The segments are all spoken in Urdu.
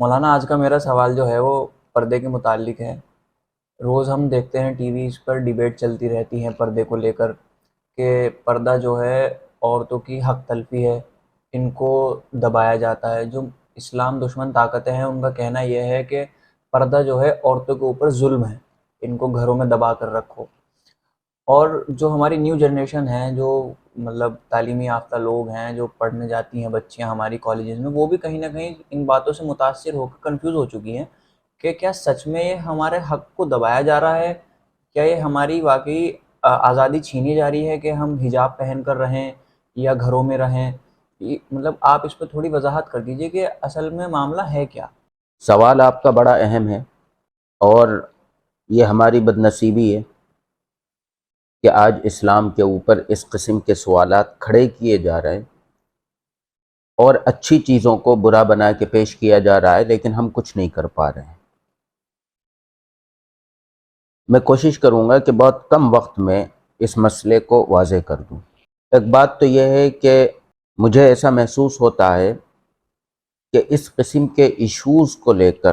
مولانا آج کا میرا سوال جو ہے وہ پردے کے متعلق ہے۔ روز ہم دیکھتے ہیں ٹی ویز پر ڈیبیٹ چلتی رہتی ہیں پردے کو لے کر کہ پردہ جو ہے عورتوں کی حق تلفی ہے، ان کو دبایا جاتا ہے۔ جو اسلام دشمن طاقتیں ہیں ان کا کہنا یہ ہے کہ پردہ جو ہے عورتوں کے اوپر ظلم ہے، ان کو گھروں میں دبا کر رکھو۔ اور جو ہماری نیو جنریشن ہے، جو مطلب تعلیمی یافتہ لوگ ہیں، جو پڑھنے جاتی ہیں بچیاں ہماری کالجز میں، وہ بھی کہیں نہ کہیں ان باتوں سے متاثر ہو کر کنفیوز ہو چکی ہیں کہ کیا سچ میں یہ ہمارے حق کو دبایا جا رہا ہے؟ کیا یہ ہماری واقعی آزادی چھینی جا رہی ہے کہ ہم حجاب پہن کر رہیں یا گھروں میں رہیں؟ مطلب آپ اس پہ تھوڑی وضاحت کر دیجئے کہ اصل میں معاملہ ہے کیا؟ سوال آپ کا بڑا اہم ہے، اور یہ ہماری بدنصیبی ہے کہ آج اسلام کے اوپر اس قسم کے سوالات کھڑے کیے جا رہے ہیں اور اچھی چیزوں کو برا بنا کے پیش کیا جا رہا ہے، لیکن ہم کچھ نہیں کر پا رہے ہیں۔ میں کوشش کروں گا کہ بہت کم وقت میں اس مسئلے کو واضح کر دوں۔ ایک بات تو یہ ہے کہ مجھے ایسا محسوس ہوتا ہے کہ اس قسم کے ایشوز کو لے کر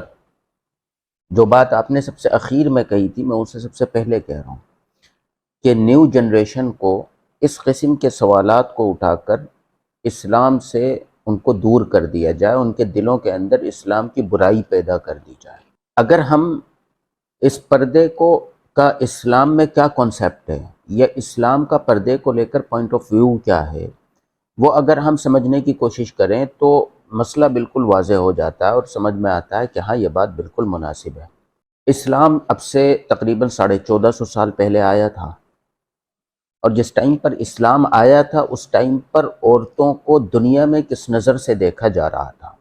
جو بات آپ نے سب سے اخیر میں کہی تھی، میں اسے سب سے پہلے کہہ رہا ہوں کہ نیو جنریشن کو اس قسم کے سوالات کو اٹھا کر اسلام سے ان کو دور کر دیا جائے، ان کے دلوں کے اندر اسلام کی برائی پیدا کر دی جائے۔ اگر ہم اس پردے کا اسلام میں کیا کانسیپٹ ہے یا اسلام کا پردے کو لے کر پوائنٹ آف ویو کیا ہے، وہ اگر ہم سمجھنے کی کوشش کریں تو مسئلہ بالکل واضح ہو جاتا ہے اور سمجھ میں آتا ہے کہ ہاں یہ بات بالکل مناسب ہے۔ اسلام اب سے تقریباً 1450 سال پہلے آیا تھا، اور جس ٹائم پر اسلام آیا تھا اس ٹائم پر عورتوں کو دنیا میں کس نظر سے دیکھا جا رہا تھا،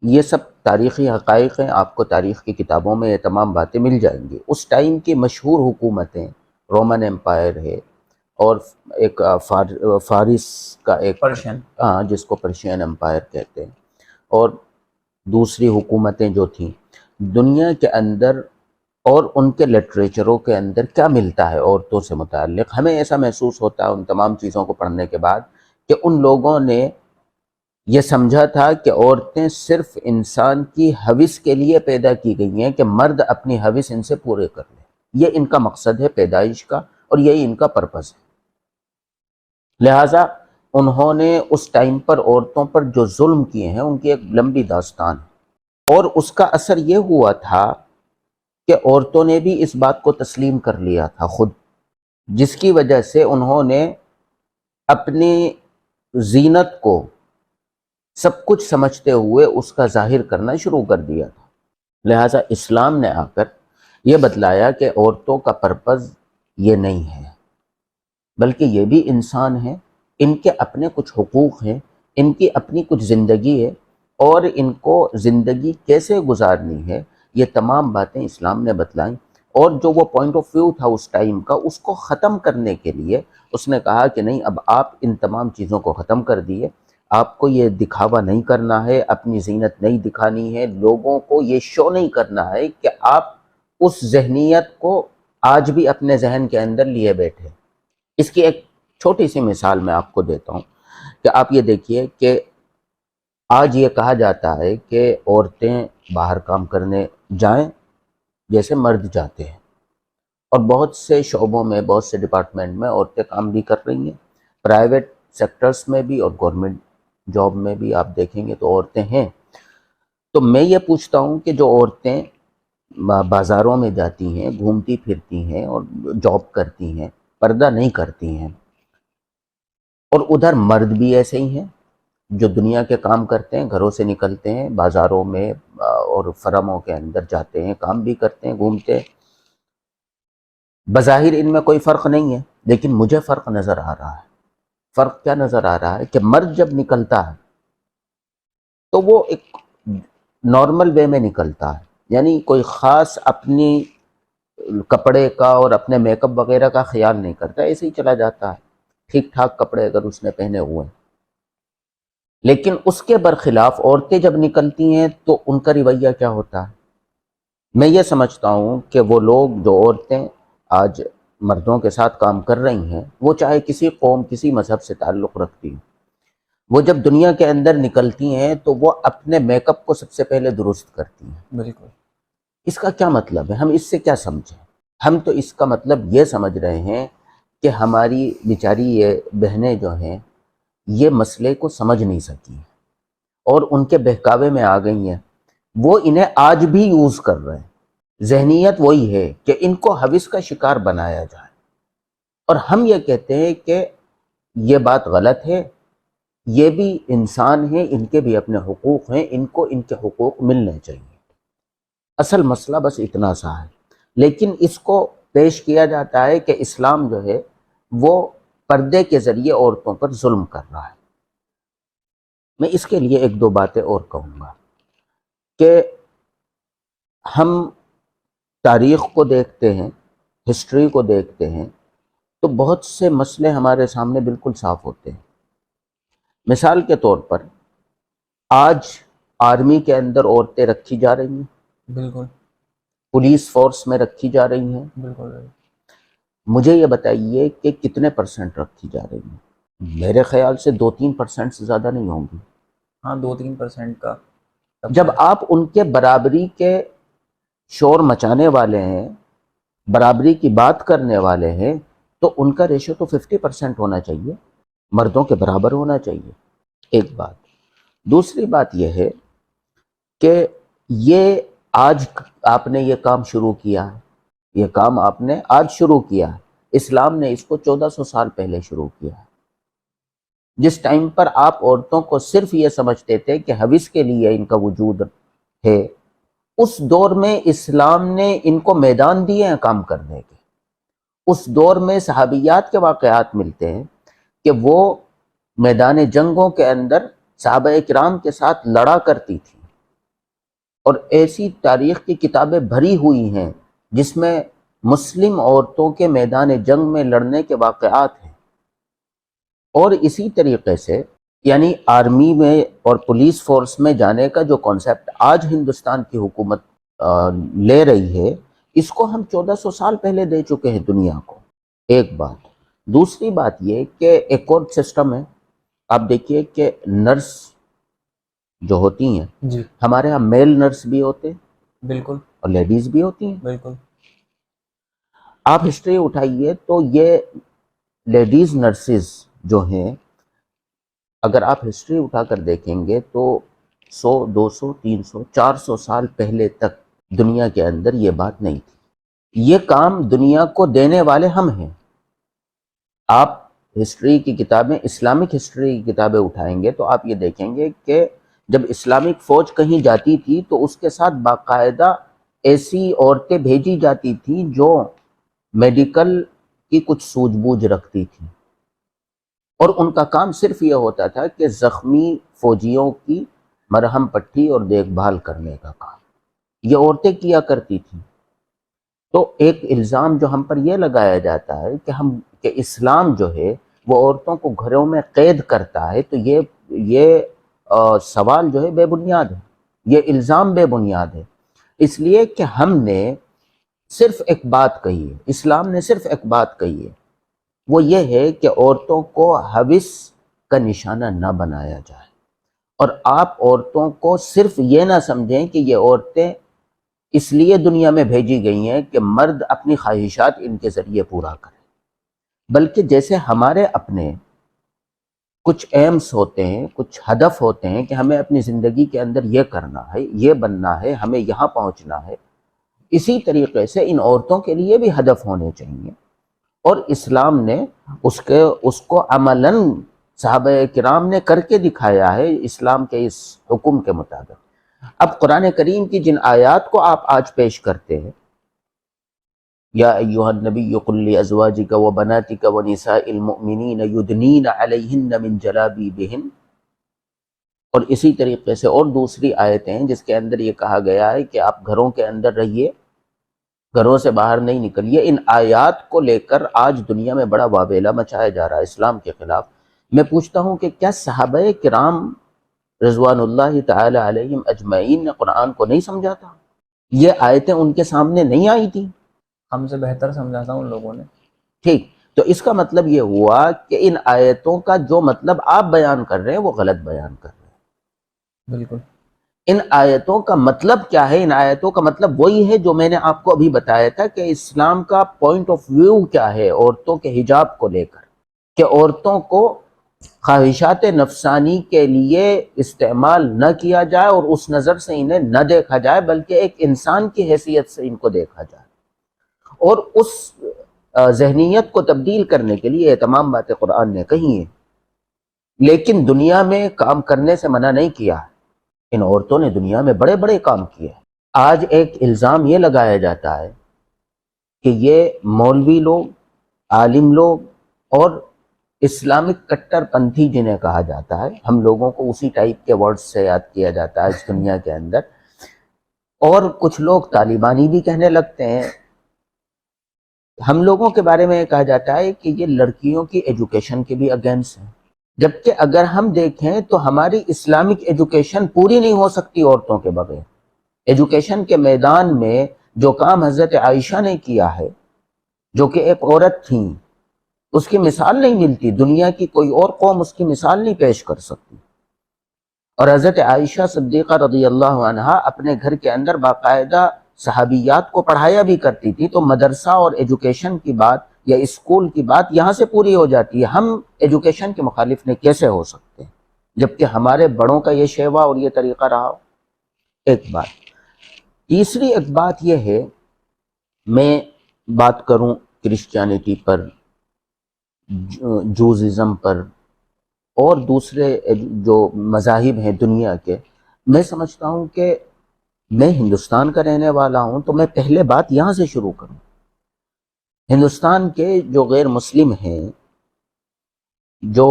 یہ سب تاریخی حقائق ہیں۔ آپ کو تاریخ کی کتابوں میں یہ تمام باتیں مل جائیں گی۔ اس ٹائم کی مشہور حکومتیں رومن امپائر ہے، اور ایک فارس کا ایک، پرشین۔ جس کو پرشین امپائر کہتے ہیں، اور دوسری حکومتیں جو تھیں دنیا کے اندر، اور ان کے لٹریچروں کے اندر کیا ملتا ہے عورتوں سے متعلق، ہمیں ایسا محسوس ہوتا ہے ان تمام چیزوں کو پڑھنے کے بعد کہ ان لوگوں نے یہ سمجھا تھا کہ عورتیں صرف انسان کی ہوس کے لیے پیدا کی گئی ہیں کہ مرد اپنی ہوس ان سے پورے کر لے، یہ ان کا مقصد ہے پیدائش کا، اور یہی ان کا پرپس ہے۔ لہٰذا انہوں نے اس ٹائم پر عورتوں پر جو ظلم کیے ہیں ان کی ایک لمبی داستان ہے، اور اس کا اثر یہ ہوا تھا کہ عورتوں نے بھی اس بات کو تسلیم کر لیا تھا خود، جس کی وجہ سے انہوں نے اپنی زینت کو سب کچھ سمجھتے ہوئے اس کا ظاہر کرنا شروع کر دیا تھا۔ لہٰذا اسلام نے آ کر یہ بتلایا کہ عورتوں کا پرپس یہ نہیں ہے، بلکہ یہ بھی انسان ہیں، ان کے اپنے کچھ حقوق ہیں، ان کی اپنی کچھ زندگی ہے، اور ان کو زندگی کیسے گزارنی ہے یہ تمام باتیں اسلام نے بتلائیں۔ اور جو وہ پوائنٹ آف ویو تھا اس ٹائم کا، اس کو ختم کرنے کے لیے اس نے کہا کہ نہیں، اب آپ ان تمام چیزوں کو ختم کر دیے، آپ کو یہ دکھاوا نہیں کرنا ہے، اپنی زینت نہیں دکھانی ہے، لوگوں کو یہ شو نہیں کرنا ہے کہ آپ اس ذہنیت کو آج بھی اپنے ذہن کے اندر لیے بیٹھے۔ اس کی ایک چھوٹی سی مثال میں آپ کو دیتا ہوں کہ آپ یہ دیکھیے کہ آج یہ کہا جاتا ہے کہ عورتیں باہر کام کرنے جائیں جیسے مرد جاتے ہیں، اور بہت سے شعبوں میں، بہت سے ڈپارٹمنٹ میں عورتیں کام بھی کر رہی ہیں، پرائیویٹ سیکٹرز میں بھی اور گورنمنٹ جاب میں بھی آپ دیکھیں گے تو عورتیں ہیں۔ تو میں یہ پوچھتا ہوں کہ جو عورتیں بازاروں میں جاتی ہیں، گھومتی پھرتی ہیں اور جاب کرتی ہیں، پردہ نہیں کرتی ہیں، اور ادھر مرد بھی ایسے ہی ہیں جو دنیا کے کام کرتے ہیں، گھروں سے نکلتے ہیں، بازاروں میں اور فرموں کے اندر جاتے ہیں، کام بھی کرتے ہیں، گھومتے ہیں، بظاہر ان میں کوئی فرق نہیں ہے، لیکن مجھے فرق نظر آ رہا ہے۔ فرق کیا نظر آ رہا ہے کہ مرد جب نکلتا ہے تو وہ ایک نارمل وے میں نکلتا ہے، یعنی کوئی خاص اپنی کپڑے کا اور اپنے میک اپ وغیرہ کا خیال نہیں کرتا، ایسے ہی چلا جاتا ہے، ٹھیک ٹھاک کپڑے اگر اس نے پہنے ہوئے ہیں۔ لیکن اس کے برخلاف عورتیں جب نکلتی ہیں تو ان کا رویہ کیا ہوتا ہے؟ میں یہ سمجھتا ہوں کہ وہ لوگ، جو عورتیں آج مردوں کے ساتھ کام کر رہی ہیں، وہ چاہے کسی قوم، کسی مذہب سے تعلق رکھتی ہیں، وہ جب دنیا کے اندر نکلتی ہیں تو وہ اپنے میک اپ کو سب سے پہلے درست کرتی ہیں۔ بالکل۔ اس کا کیا مطلب ہے؟ ہم اس سے کیا سمجھیں؟ ہم تو اس کا مطلب یہ سمجھ رہے ہیں کہ ہماری بیچاری یہ بہنیں جو ہیں یہ مسئلے کو سمجھ نہیں سکی اور ان کے بہکاوے میں آ گئی ہیں، وہ انہیں آج بھی یوز کر رہے ہیں۔ ذہنیت وہی ہے کہ ان کو ہوس کا شکار بنایا جائے، اور ہم یہ کہتے ہیں کہ یہ بات غلط ہے، یہ بھی انسان ہیں، ان کے بھی اپنے حقوق ہیں، ان کو ان کے حقوق ملنے چاہیے۔ اصل مسئلہ بس اتنا سا ہے، لیکن اس کو پیش کیا جاتا ہے کہ اسلام جو ہے وہ پردے کے ذریعے عورتوں پر ظلم کر رہا ہے۔ میں اس کے لیے ایک دو باتیں اور کہوں گا کہ ہم تاریخ کو دیکھتے ہیں، ہسٹری کو دیکھتے ہیں، تو بہت سے مسئلے ہمارے سامنے بالکل صاف ہوتے ہیں۔ مثال کے طور پر آج آرمی کے اندر عورتیں رکھی جا رہی ہیں، بالکل پولیس فورس میں رکھی جا رہی ہیں۔ بالکل۔ مجھے یہ بتائیے کہ کتنے پرسنٹ رکھی جا رہی ہیں؟ میرے خیال سے 2-3% سے زیادہ نہیں ہوں گی۔ ہاں 2-3% کا۔ جب آپ ان کے برابری کے شور مچانے والے ہیں، برابری کی بات کرنے والے ہیں، تو ان کا ریشو تو 50% ہونا چاہیے، مردوں کے برابر ہونا چاہیے۔ ایک بات۔ دوسری بات یہ ہے کہ یہ آج آپ نے یہ کام شروع کیا ہے، یہ کام آپ نے آج شروع کیا ہے، اسلام نے اس کو 1400 سال پہلے شروع کیا ہے۔ جس ٹائم پر آپ عورتوں کو صرف یہ سمجھتے تھے کہ ہوس کے لیے ان کا وجود ہے، اس دور میں اسلام نے ان کو میدان دیے ہیں کام کرنے کے۔ اس دور میں صحابیات کے واقعات ملتے ہیں کہ وہ میدان جنگوں کے اندر صحابہ کرام کے ساتھ لڑا کرتی تھی، اور ایسی تاریخ کی کتابیں بھری ہوئی ہیں جس میں مسلم عورتوں کے میدان جنگ میں لڑنے کے واقعات ہیں۔ اور اسی طریقے سے یعنی آرمی میں اور پولیس فورس میں جانے کا جو کانسیپٹ آج ہندوستان کی حکومت لے رہی ہے، اس کو ہم 1400 سال پہلے دے چکے ہیں دنیا کو۔ ایک بات۔ دوسری بات یہ کہ ایک اور سسٹم ہے، آپ دیکھیے کہ نرس جو ہوتی ہیں، جی ہمارے ہاں میل نرس بھی ہوتے ہیں بالکل اور لیڈیز بھی ہوتی ہیں۔ بالکل۔ آپ ہسٹری اٹھائیے تو یہ لیڈیز نرسز جو ہیں، اگر آپ ہسٹری اٹھا کر دیکھیں گے تو 100 200 300 400 سال پہلے تک دنیا کے اندر یہ بات نہیں تھی۔ یہ کام دنیا کو دینے والے ہم ہیں۔ آپ ہسٹری کی کتابیں، اسلامک ہسٹری کی کتابیں اٹھائیں گے تو آپ یہ دیکھیں گے کہ جب اسلامک فوج کہیں جاتی تھی تو اس کے ساتھ باقاعدہ ایسی عورتیں بھیجی جاتی تھیں جو میڈیکل کی کچھ سوجھ بوجھ رکھتی تھیں، اور ان کا کام صرف یہ ہوتا تھا کہ زخمی فوجیوں کی مرہم پٹی اور دیکھ بھال کرنے کا کام یہ عورتیں کیا کرتی تھیں۔ تو ایک الزام جو ہم پر یہ لگایا جاتا ہے کہ اسلام جو ہے وہ عورتوں کو گھروں میں قید کرتا ہے، تو یہ سوال جو ہے بے بنیاد ہے، یہ الزام بے بنیاد ہے، اس لیے کہ ہم نے صرف ایک بات کہی ہے، اسلام نے صرف ایک بات کہی ہے، وہ یہ ہے کہ عورتوں کو ہوس کا نشانہ نہ بنایا جائے، اور آپ عورتوں کو صرف یہ نہ سمجھیں کہ یہ عورتیں اس لیے دنیا میں بھیجی گئی ہیں کہ مرد اپنی خواہشات ان کے ذریعے پورا کریں، بلکہ جیسے ہمارے اپنے کچھ ایمز ہوتے ہیں، کچھ ہدف ہوتے ہیں کہ ہمیں اپنی زندگی کے اندر یہ کرنا ہے، یہ بننا ہے، ہمیں یہاں پہنچنا ہے، اسی طریقے سے ان عورتوں کے لیے بھی ہدف ہونے چاہیے، اور اسلام نے اس کو عملاً صحابہ کرام نے کر کے دکھایا ہے اسلام کے اس حکم کے مطابق۔ اب قرآن کریم کی جن آیات کو آپ آج پیش کرتے ہیں، یا ایھا النبی قل لازواجک وبناتک ونساء المؤمنین یدنین علیہن من جلابیبہن، اور اسی طریقے سے اور دوسری آیتیں ہیں جس کے اندر یہ کہا گیا ہے کہ آپ گھروں کے اندر رہیے، گھروں سے باہر نہیں نکلیے، ان آیات کو لے کر آج دنیا میں بڑا واویلا مچایا جا رہا ہے اسلام کے خلاف۔ میں پوچھتا ہوں کہ کیا صحابہ کرام رضوان اللہ تعالی علیہم اجمعین نے قرآن کو نہیں سمجھا تھا؟ یہ آیتیں ان کے سامنے نہیں آئی تھیں؟ ہم سے بہتر سمجھا تھا ان لوگوں نے۔ ٹھیک، تو اس کا مطلب یہ ہوا کہ ان آیتوں کا جو مطلب آپ بیان کر رہے ہیں وہ غلط بیان کر رہے ہیں۔ بالکل ان آیتوں کا مطلب کیا ہے؟ ان آیتوں کا مطلب وہی ہے جو میں نے آپ کو ابھی بتایا تھا کہ اسلام کا پوائنٹ آف ویو کیا ہے عورتوں کے حجاب کو لے کر، کہ عورتوں کو خواہشات نفسانی کے لیے استعمال نہ کیا جائے اور اس نظر سے انہیں نہ دیکھا جائے، بلکہ ایک انسان کی حیثیت سے ان کو دیکھا جائے، اور اس ذہنیت کو تبدیل کرنے کے لیے یہ تمام باتیں قرآن نے کہی ہیں، لیکن دنیا میں کام کرنے سے منع نہیں کیا ہے۔ ان عورتوں نے دنیا میں بڑے بڑے کام کیے۔ آج ایک الزام یہ لگایا جاتا ہے کہ یہ مولوی لوگ، عالم لوگ اور اسلامک کٹر پنتھی جنہیں کہا جاتا ہے، ہم لوگوں کو اسی ٹائپ کے ورڈز سے یاد کیا جاتا ہے اس دنیا کے اندر، اور کچھ لوگ طالبانی بھی کہنے لگتے ہیں۔ ہم لوگوں کے بارے میں یہ کہا جاتا ہے کہ یہ لڑکیوں کی ایجوکیشن کے بھی اگینسٹ ہیں، جبکہ اگر ہم دیکھیں تو ہماری اسلامک ایجوکیشن پوری نہیں ہو سکتی عورتوں کے بغیر۔ ایجوکیشن کے میدان میں جو کام حضرت عائشہ نے کیا ہے، جو کہ ایک عورت تھیں، اس کی مثال نہیں ملتی، دنیا کی کوئی اور قوم اس کی مثال نہیں پیش کر سکتی۔ اور حضرت عائشہ صدیقہ رضی اللہ عنہا اپنے گھر کے اندر باقاعدہ صحابیات کو پڑھایا بھی کرتی تھی، تو مدرسہ اور ایجوکیشن کی بات یا اسکول کی بات یہاں سے پوری ہو جاتی ہے۔ ہم ایجوکیشن کے مخالف نے کیسے ہو سکتے ہیں جبکہ ہمارے بڑوں کا یہ شیوا اور یہ طریقہ رہا ہو؟ ایک بات۔ تیسری ایک بات یہ ہے، میں بات کروں کرسچینٹی پر، جوززم پر اور دوسرے جو مذاہب ہیں دنیا کے، میں سمجھتا ہوں کہ میں ہندوستان کا رہنے والا ہوں تو میں پہلے بات یہاں سے شروع کروں۔ ہندوستان کے جو غیر مسلم ہیں، جو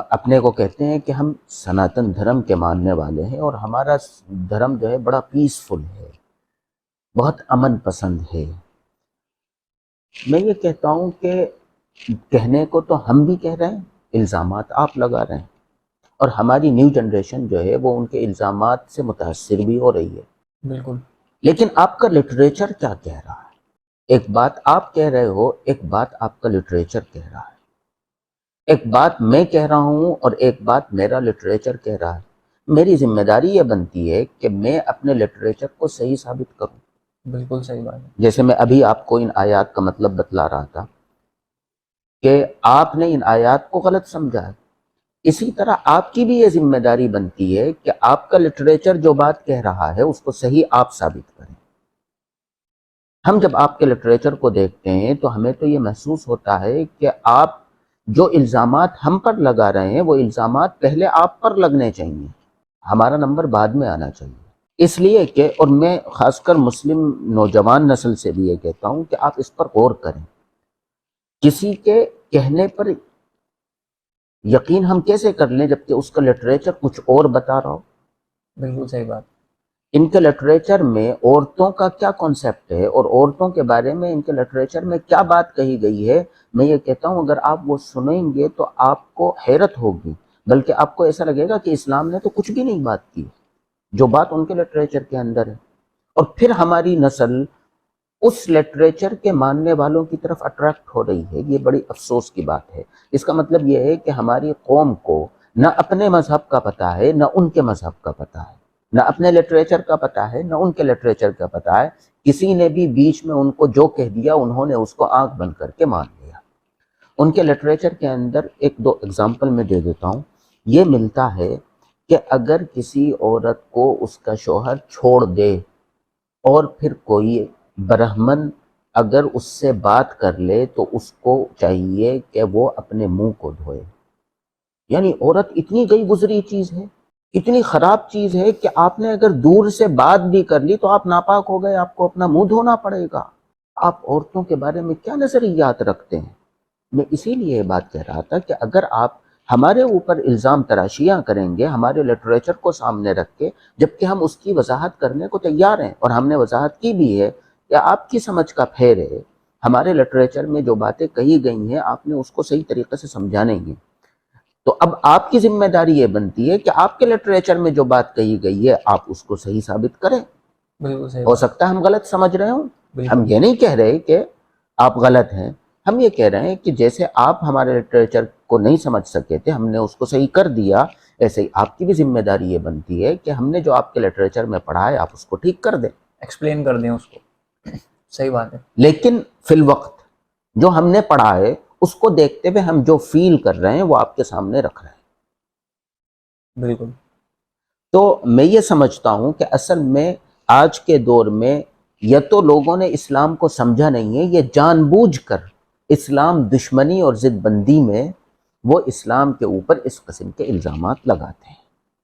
اپنے کو کہتے ہیں کہ ہم سناتن دھرم کے ماننے والے ہیں اور ہمارا دھرم جو ہے بڑا پیسفل ہے، بہت امن پسند ہے، میں یہ کہتا ہوں کہ کہنے کو تو ہم بھی کہہ رہے ہیں، الزامات آپ لگا رہے ہیں، اور ہماری نیو جنریشن جو ہے وہ ان کے الزامات سے متاثر بھی ہو رہی ہے۔ بالکل لیکن آپ کا لٹریچر کیا کہہ رہا ہے؟ ایک بات آپ کہہ رہے ہو، ایک بات آپ کا لٹریچر کہہ رہا ہے، ایک بات میں کہہ رہا ہوں اور ایک بات میرا لٹریچر کہہ رہا ہے۔ میری ذمہ داری یہ بنتی ہے کہ میں اپنے لٹریچر کو صحیح ثابت کروں۔ بالکل صحیح بات ہے۔ جیسے میں ابھی آپ کو ان آیات کا مطلب بتلا رہا تھا کہ آپ نے ان آیات کو غلط سمجھا ہے، اسی طرح آپ کی بھی یہ ذمہ داری بنتی ہے کہ آپ کا لٹریچر جو بات کہہ رہا ہے اس کو صحیح آپ ثابت کریں۔ ہم جب آپ کے لٹریچر کو دیکھتے ہیں تو ہمیں تو یہ محسوس ہوتا ہے کہ آپ جو الزامات ہم پر لگا رہے ہیں وہ الزامات پہلے آپ پر لگنے چاہیے، ہمارا نمبر بعد میں آنا چاہیے۔ اس لیے کہ، اور میں خاص کر مسلم نوجوان نسل سے بھی یہ کہتا ہوں کہ آپ اس پر غور کریں، کسی کے کہنے پر یقین ہم کیسے کر لیں جبکہ اس کا لٹریچر کچھ اور بتا رہا ہو؟ بالکل صحیح بات۔ ان کے لٹریچر میں عورتوں کا کیا کانسیپٹ ہے اور عورتوں کے بارے میں ان کے لٹریچر میں کیا بات کہی گئی ہے، میں یہ کہتا ہوں اگر آپ وہ سنیں گے تو آپ کو حیرت ہوگی، بلکہ آپ کو ایسا لگے گا کہ اسلام نے تو کچھ بھی نہیں بات کی جو بات ان کے لٹریچر کے اندر ہے۔ اور پھر ہماری نسل اس لٹریچر کے ماننے والوں کی طرف اٹریکٹ ہو رہی ہے، یہ بڑی افسوس کی بات ہے۔ اس کا مطلب یہ ہے کہ ہماری قوم کو نہ اپنے مذہب کا پتہ ہے نہ ان کے مذہب کا پتہ ہے، نہ اپنے لٹریچر کا پتہ ہے نہ ان کے لٹریچر کا پتہ ہے، کسی نے بھی بیچ میں ان کو جو کہہ دیا انہوں نے اس کو آنکھ بند کر کے مان لیا۔ ان کے لٹریچر کے اندر ایک دو اگزامپل میں دے دیتا ہوں۔ یہ ملتا ہے کہ اگر کسی عورت کو اس کا شوہر چھوڑ دے اور پھر کوئی برہمن اگر اس سے بات کر لے تو اس کو چاہیے کہ وہ اپنے منہ کو دھوئے۔ یعنی عورت اتنی گئی گزری چیز ہے، اتنی خراب چیز ہے کہ آپ نے اگر دور سے بات بھی کر لی تو آپ ناپاک ہو گئے، آپ کو اپنا منہ دھونا پڑے گا۔ آپ عورتوں کے بارے میں کیا نظریات رکھتے ہیں؟ میں اسی لیے یہ بات کہہ رہا تھا کہ اگر آپ ہمارے اوپر الزام تراشیاں کریں گے ہمارے لٹریچر کو سامنے رکھ کے، جبکہ ہم اس کی وضاحت کرنے کو تیار ہیں اور ہم نے وضاحت کی بھی ہے کہ آپ کی سمجھ کا پھیر ہے، ہمارے لٹریچر میں جو باتیں کہی گئی ہیں آپ نے اس کو صحیح طریقے سے سمجھانے گی، تو اب آپ کی ذمہ داری یہ بنتی ہے کہ آپ کے لٹریچر میں جو بات کہی گئی ہے آپ اس کو صحیح ثابت کریں۔ بالکل صحیح ہو بات۔ سکتا ہے ہم غلط سمجھ رہے ہوں، ہم بالکل یہ نہیں کہہ رہے کہ آپ غلط ہیں، ہم یہ کہہ رہے ہیں کہ جیسے آپ ہمارے لٹریچر کو نہیں سمجھ سکے تھے، ہم نے اس کو صحیح کر دیا، ایسے ہی آپ کی بھی ذمہ داری یہ بنتی ہے کہ ہم نے جو آپ کے لٹریچر میں پڑھا ہے آپ اس کو ٹھیک کر دیں، ایکسپلین کر دیں اس کو. صحیح بات ہے. لیکن فی الوقت جو ہم نے پڑھا ہے اس کو دیکھتے ہوئے ہم جو فیل کر رہے ہیں وہ آپ کے سامنے رکھ رہے ہیں. بالکل. تو میں یہ سمجھتا ہوں کہ اصل میں آج کے دور میں یا تو لوگوں نے اسلام کو سمجھا نہیں ہے، یہ جان بوجھ کر اسلام دشمنی اور ضد بندی میں وہ اسلام کے اوپر اس قسم کے الزامات لگاتے ہیں.